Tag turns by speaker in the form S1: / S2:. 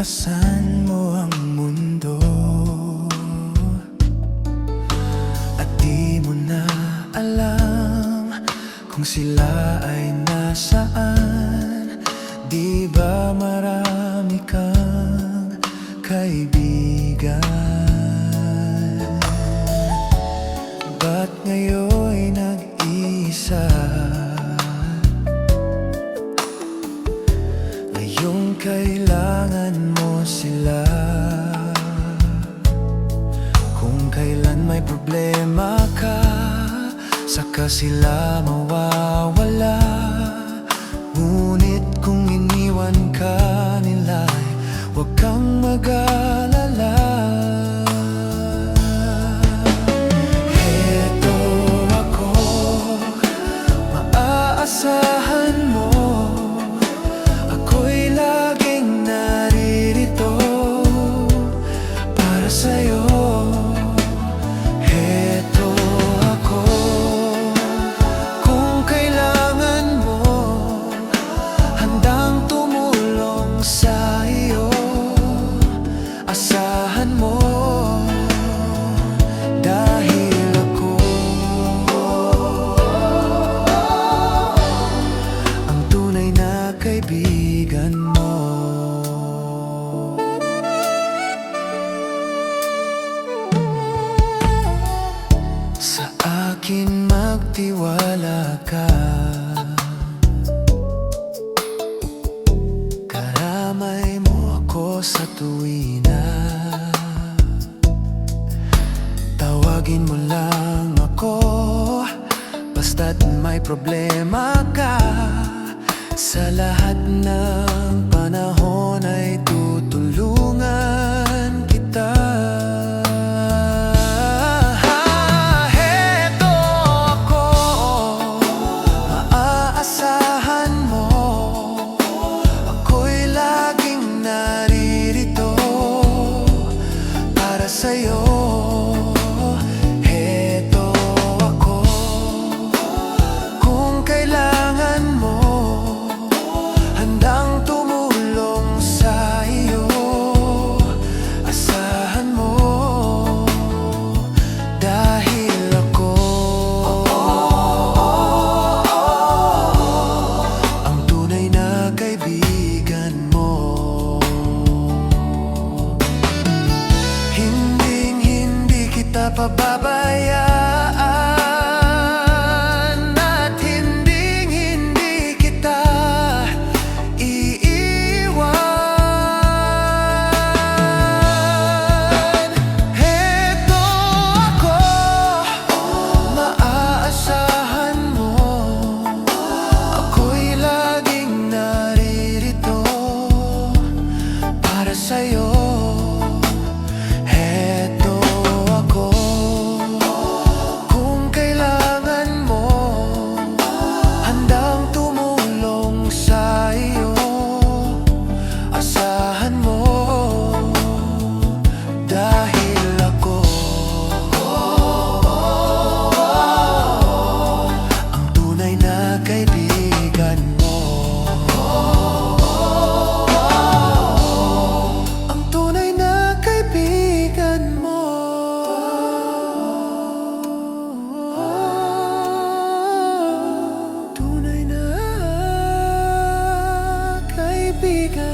S1: Tinakasan mo ang mundo at di mo na alam kung sila ay nasaan. Di ba marami kang kaibigan? Ba't ngayon'y nag-iisa? Ngayong kailangan mo sila. Kung kailan may problema ka, saka sila mawawala. Ngunit kung iniwan ka nila, huwag kang mag-alala. Heto ako, maaasahan mo. Ako'y laging naririto para sa'yo. Heto ako, kung kailangan mo, handang tumulong sa iyo. Asahan mo, dahil ako ang tunay na kaibigan mo. Sa akin magtiwala ka, karamay mo ako sa tuwina. Tawagin mo lang ako, basta't may problema ka. Sa lahat ng panahon ay tutulungan kita. Heto ako, maaasahan mo. Ako'y laging naririto para sa'yo. Heto ako, kung kailangan mo, handang tumulong sa iyo. Asahan mo, dahil ako ang tunay na kaibigan mo. Hinding-hindi kita pababayaan at hinding-hindi kita iiwan. Heto ako, maaasahan mo. Ako'y laging naririto para sa'yo. Heto ako, kung kailangan mo, handang tumulong sa iyo. Asahan mo, dahil ako ang tunay na kaibigan mo. Ang tunay na kaibigan mo. Tunay na kaibigan.